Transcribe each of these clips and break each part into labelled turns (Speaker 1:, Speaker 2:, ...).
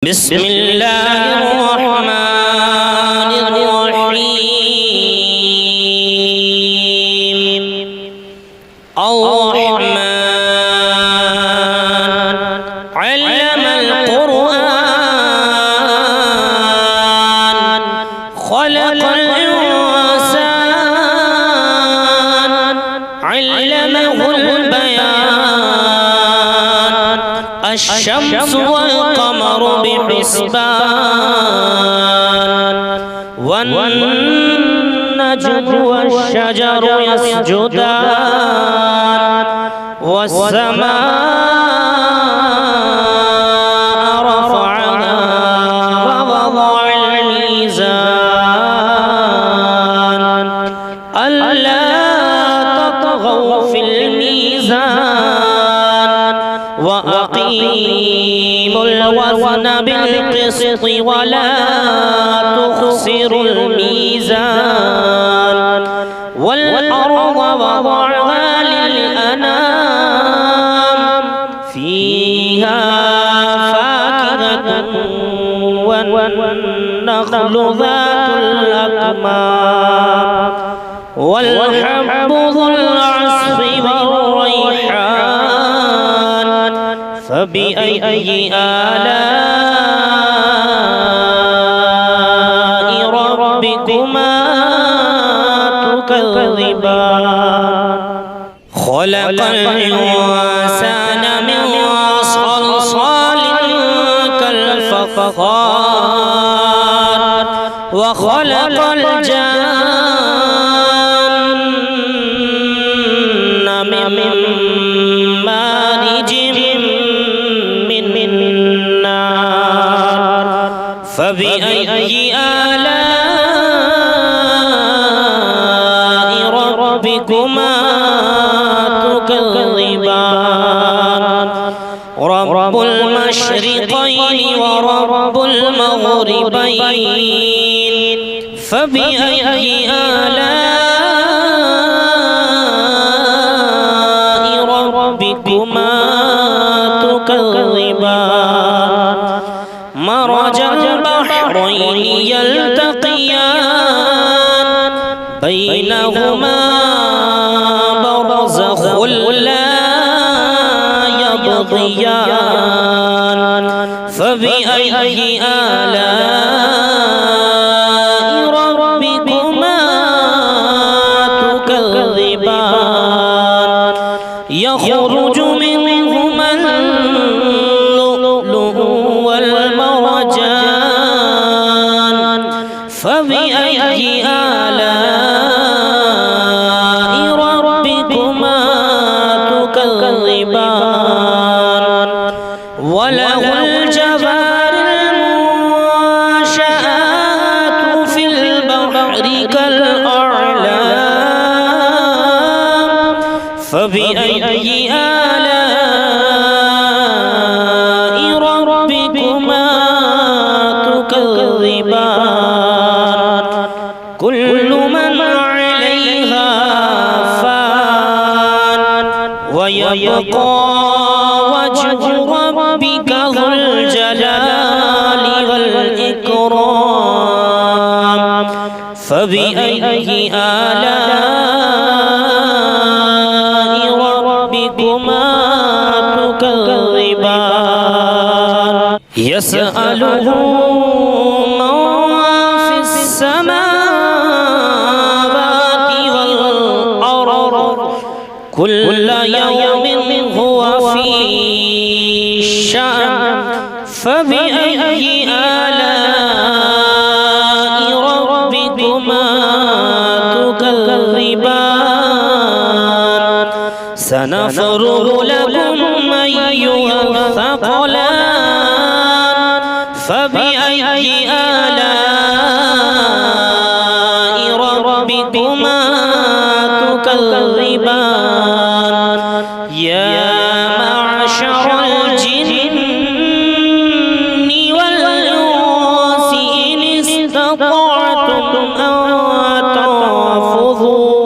Speaker 1: بسم الله الرحمن الرحيم الرحمن علم القرآن خلق الإنسان علمه البيان الشمس والقمر بحسبان والنجم والشجر يسجدان والسماء رفعها ووضع الميزان ألا تطغوا في الميزان وأقيموا الوزن بالقسط ولا تخسروا الميزان والأرض وضعها للأنام فيها فاكهة والنخل ذات الأكمام والحب ذو العصف والريحان فبأي آلاء ربكما تكذبان خلق الإنسان من صلصال كالفخار وخلق الجن من مارج من نار فبأي آلاء ربكما تكذبان رب المشرقين ورب المغربين فبأي آلاء ربكما تكذبان مرج البحرين يلتقيان بينهما برزخ لا يبغيان فبأي آلاء ربكما تكذبان يخرج منهما اللؤلؤ والمرجان فبأي آلاء ربكما تكذبان وله الجوار المنشآت في البحر كالأعلام فبأي آلاء ربكما تكذبان كل من عليها فان ويبقى وجه ربك ذو الجلال والإكرام فبأي آلاء ربكما تكذبان يسأله من في السماوات والأرض كل يوم هو في شأن فبأي آلاء ربكما تكذبان سنفرغ لكم أيها الثقلان فبأي آلاء ربكما تكذبان يا معشر الجن والإنس إن استطعتم أن تنفذوا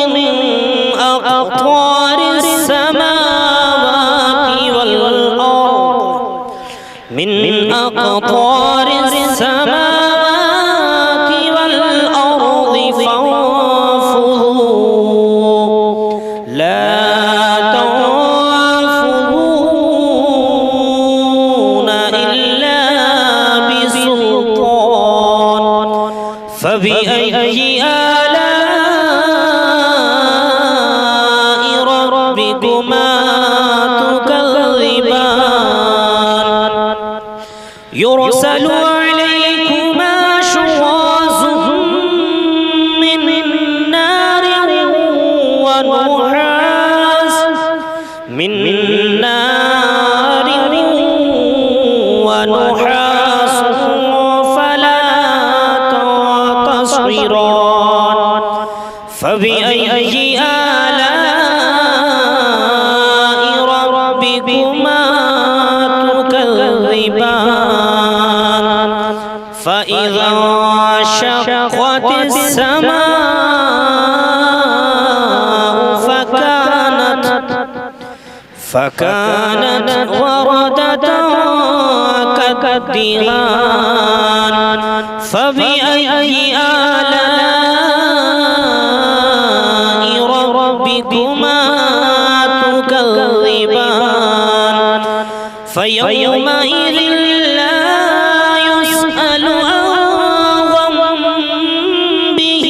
Speaker 1: من أقطار السماوات أقطار السماوات والأرض فانفذوا لا تنفذون إلا بسلطان فبأي آلاء ربكما تكذبان يرسل عليكما شواظ من نار ونحاس فلا تنتصران فبأي آلاء ربكما تكذبان فإذا انشقت السماء فكانت وردة كالدهان فبأي آلاء ربكما تكذبان فيومئذ لا يسأل عن ذنبه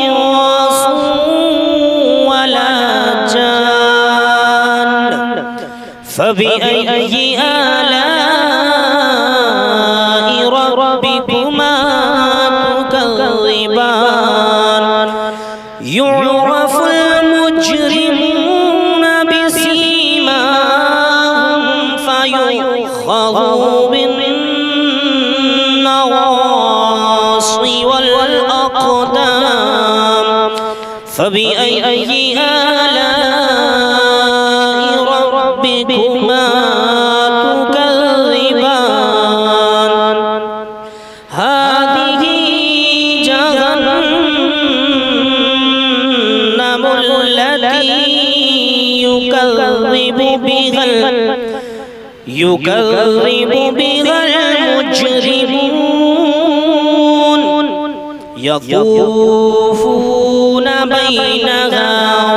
Speaker 1: إنس ولا جان فبأي آلاء ربكما تكذبان يعرف المجرمون بسيماهم فيؤخذ بالنواصي والأقدام فبأي آلاء ربكما تكذبان هذه جهنم التي يكذب بها المجرمون يطوفون بينها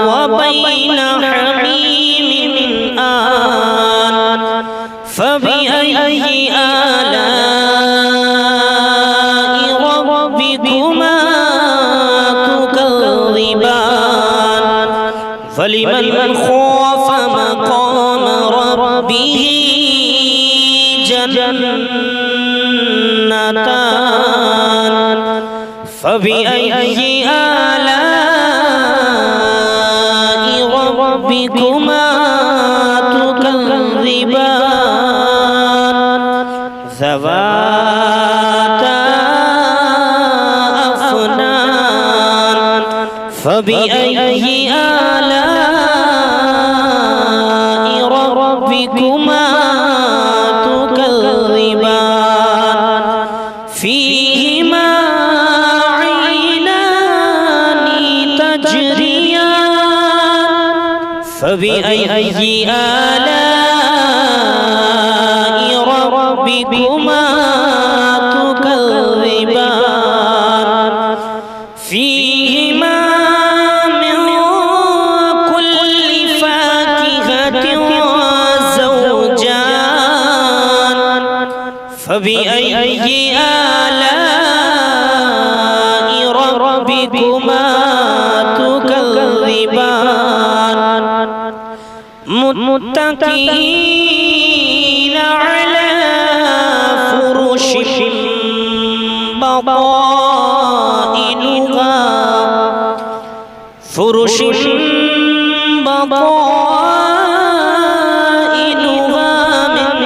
Speaker 1: وبين حميم آن فبأي آلاء ربكما تكذبان فلمن خاف مقام ربه جنتان فبأي آلاء ربكما تكذبان ذواتا أفنان فبأي آلاء ربكما تكذبان فيهما عينان تجريان فبأي آلاء ربكما تكذبان فيهما من كل فاكهة زوجان فبأي آلاء ربكما تكذبان متكئين على فرش بطائنها من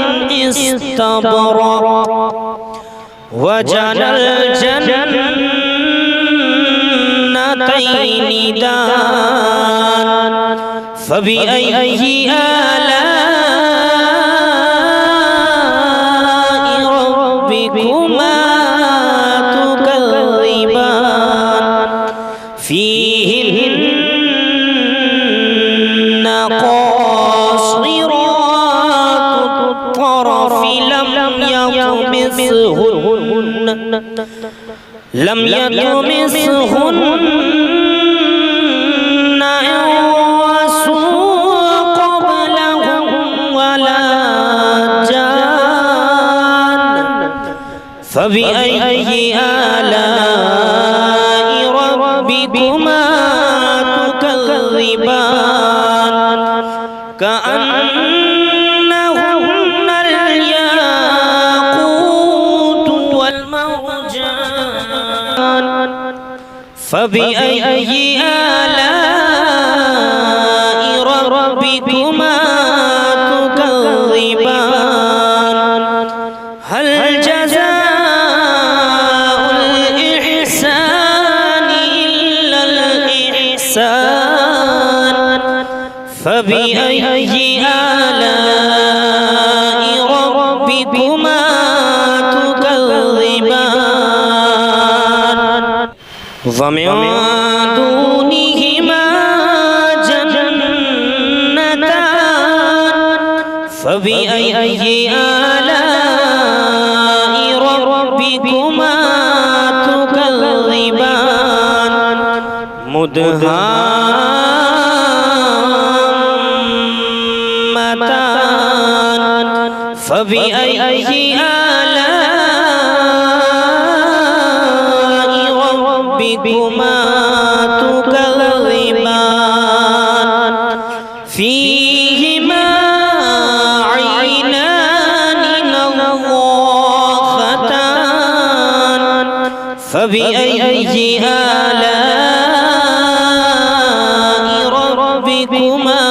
Speaker 1: استبرق وجنى الجنتين دان فبأي آلاء ربكما تكذبان فيهن قاصرات الطرف لم يطمثهن لم يطمثهن إنس قبلهم ولا جان فبأي آلاء ربكما تكذبان كأنهن الياقوت والمرجان فبأي آلاء ربكما تكذبان هل جزاء الإحسان إلا الإحسان فبأي آلاء ربكما تكذبان ومن دونهما جنتان فبأي آلاء ربكما تكذبان مدهامتان فبأي آلاء ربكما تكذبان فيهما عينان نضاختان فبأي آلاء ربكما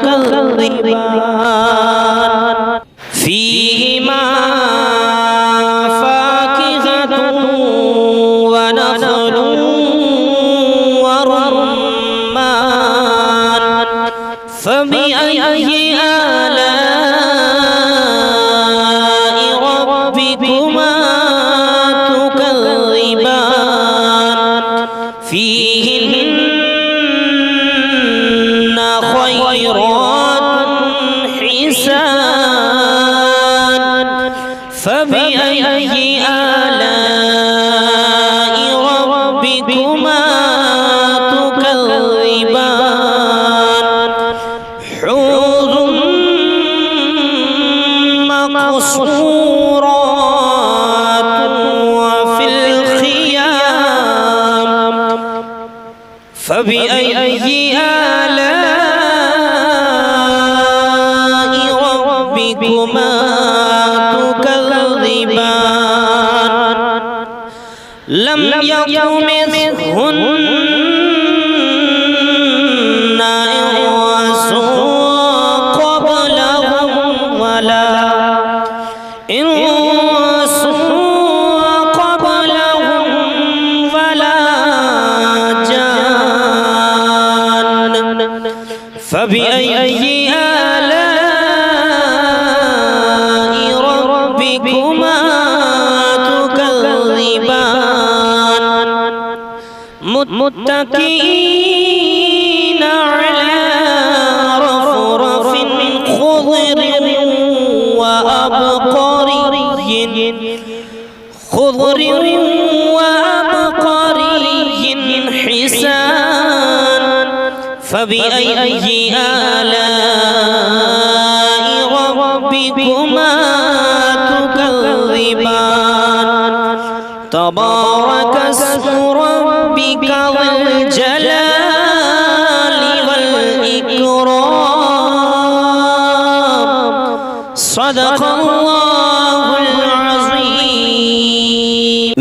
Speaker 1: تكذبان فيهما فاكهة ونخل ورمان فبأي آلاء ربكما تكذبان فيهن خيرات حسان فبأي آلاء ربكما تكذبان حور مقصورات وفي الخيام فبأي آلاء ربكما تكذبان لم يطمثهن إنس قبلهم ولا جان فبأي آلاء ربكما تكذبان متكئين على رفرف خضر وأبقري حسان فبأي آلاء ربكما تكذبان تبارك اسم ربك ذي الجلال والإكرام صدق الله